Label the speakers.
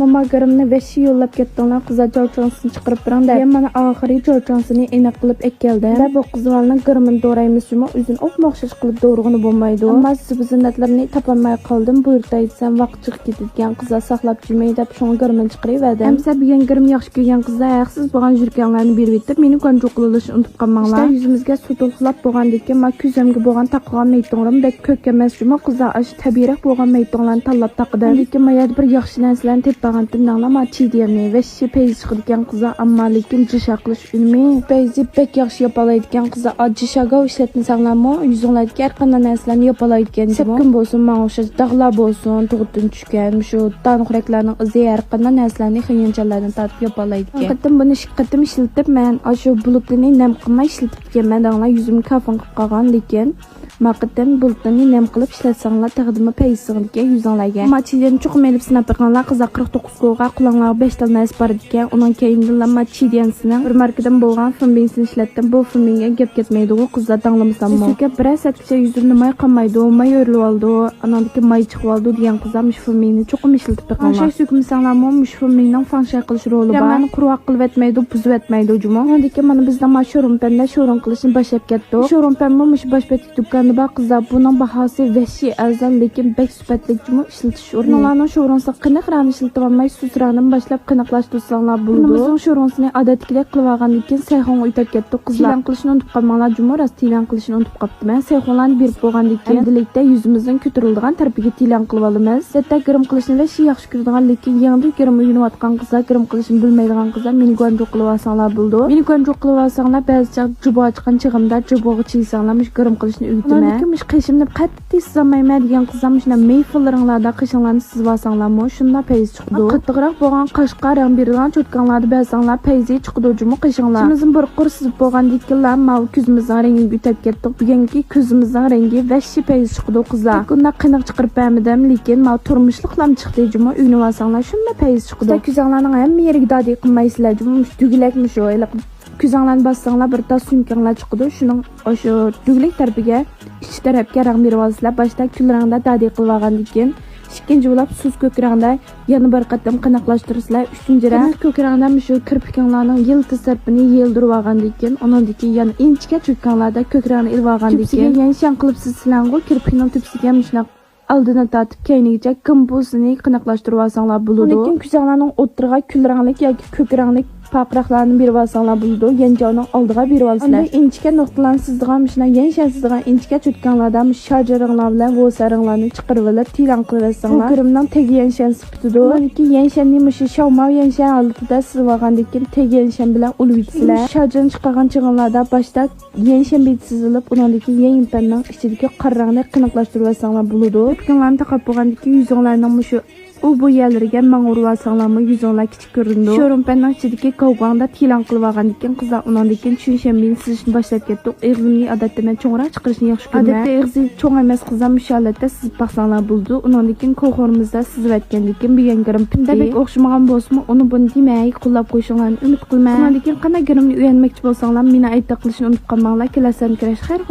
Speaker 1: Mama garimni veshi yo'llab ketdinglar, qizlar jo'rchansini chiqarib biring deb. Mana oxiri jo'rchansini aniq qilib keldi. Va bu qizlarning garimini do'raymiz, shumi o'zini o'xshash qilib do'rg'ini bo'lmaydi. Ammo siz biznatlarni topolmay qoldim. Buyurtay aytsam vaqt chiqib ketadigan qizlar saqlab jimay deb shunga garimini chiqarib Amsa bugun garim yaxshi ko'rgan qizlar haqsiz bo'lgan yurganlarni berib etib, meni konjo qilishni unutib qolmanglar. İşte yuzimizga suv to'lqilab bo'lgandan ma ko'zimga bo'lgan taqgan maytongrim bek ko'k emas, shumi qizlar ash tabiiy bo'lgan maytonglarni tanlab taqdim. Lekin mayad bir yaxshi narsalarni teppagandan nanglar chidiyamni va peyz chiqadigan qizlar ammo lekin jisha qilish ilmi peyzi bek yaxshi yopalaydigan qizlar jishaga ishlatmasanglarmi yuzinglardagi har qanday narsalarni yopalaydigan sepkin bo'lsin, mana o'sha dog'lar bo'lsin, tug'utdan tushgan shu taniqraklarning izi har qanday narsalarni xiyonchalardan tatib yopalaydigan. Haqiqatan buni shiqqatim ishlatib men shu bulutni nam qilmay ishlatib kelman danglar yuzim kafon qilib qolgan lekin maqdan bulutni nam qilib ishlatsanglar taqdimi peysinga yuzinglarga machidan chuqum elib sinab qilganlar qizlar 49 qo'ga qulonlar 5 ta nas bor ekan uning keyindan machidansini bir markadan bo'lgan filminsini ishlatdim bu filmga gap ketmaydi u qizlar tanglamasammi sizga bir satkicha yuzimni may qilmaydi may o'rilib oldi anandiki may chiqib oldi degan qizlar mush filmni chuqum ishlatib qilgan shay sukmisanlarmi mush filmning fanshay qilish roli bor meni quruq qilib etmaydi buzib etmaydi juma anandiki mana bizda mashhurum panda sho'rum qilishni boshlab ketdi sho'rum panda mush boshpetlik do'konida bor qizlar buning bahosi vahshiy arzon lekin bek sifatli juma ishlatish o'rnlarning sho'runsa qiniqrani ishlatib olmay susranim boshlab qiniqlashtirsanglar bo'ldi bizning sho'runsini odatdagidek qilib olgandan keyin sayxonga o'tib ketdi qizlar qilishni unutib qolmanglar juma rost tilan qilishni unutib qolibdi men sayxonlarni berib bo'lgandan keyin endilikda yuzimizning ko'tarilgan tarafiga tilan qilib olamiz zatta girim qilishni va yaxshi ko'radigan lekin yangi girim o'ynayotgan qizlar girim qilishni bilmaydigan qizlar meni gonjo qilib olsanglar bo'ldi meni gonjo qilib olsanglar ba'zi jubo chiqqan chig'imda juboga chiysanglar mush girim qilishni o'rgatma lekin mush qishimni qattiq sizamayman degan qizlar mushna meyfillaringlarda qishinglarni sizib olsanglarmi shunda peyz chiqdi qattiqroq bo'lgan qashqa rang bergan cho'tkanlarda ba'zanlar peyzi chiqdi jumi qishinglar shimizin bir qur sizib bo'lgandan keyin mal ko'zimizning rangiga o'tib ketdik bugungi ko'zimizning rangi vahshiy peyz chiqdi qizlar bunda qiniq chiqarib bermadim lekin mal turmushliqlam chiqdi juma uyni olsanglar shunda peyz chiqdi ko'zinglarning hamma yeriga dodi qilmaysizlar juma tugilakmish o ko'zinglarni bossanglar bir tas sumkanglar chiqdi shuning o'sha tugilak tarafiga ichki tarafga rang berib olsizlar boshda kul rangda dodi qilib olgandan keyin ikkinchi bo'lib suz ko'k rangda yana bir qatam qanaqlashtirsizlar uchinchi rang ko'k rangda shu kirpiklarning yiltiz tarafini yeldirib olgandan keyin undan keyin yana inchga cho'kkanlarda ko'k rangni ilib olgandan keyin yanshan qilib sizlarga kirpikning tepsiga shunaqa aldini tatib keyinigacha kompozini qanaqlashtirib olsanglar bo'ladi lekin ko'zlarning o'tirg'a kul rangli yoki ko'k rangli papraqlarni berib olsanglar bo'ladi yanjoning oldiga berib olsanglar inchga nuqtalarni sizdigan shuna yanshan sizdigan inchga cho'tkanlardan shajaranglar bilan vosaringlarni chiqarib olib tilan qilib olsanglar kirimdan tegi yanshan sipitidi lekin yanshanni mushi shavma yanshan oldida sizib olgandan keyin tegi yanshan bilan ulvidsizlar shajarni chiqargan chig'inlarda boshda yanshan bet sizilib undan keyin yangi panning ichidagi qora rangni qiniqlashtirib olsanglar bo'ladi ko'pkanlarni taqab bo'lgandan keyin yuzinglarning mushu u bu yerlarga mang'urib olsanglarmi yuzinglar kichik ko'rindi sho'rum panning ichidagi kovganda tilan qilib olgandan keyin qizlar undan keyin chunshanbeni sizishni boshlab ketdik eg'zimni odatda men cho'ngroq chiqarishni yaxshi ko'raman odatda eg'zi cho'ng emas qizlar mushallatda sizib baqsanglar bo'ldi undan keyin ko'xorimizda sizib aytgandan keyin bir yangirim pindabek o'xshamagan bo'lsa uni buni demay qo'llab qo'yishinglarni umid qilman undan keyin qanday girimni uylanmoqchi bo'lsanglar meni aytib qilishni unutib qolmanglar kelasidan kirash xayr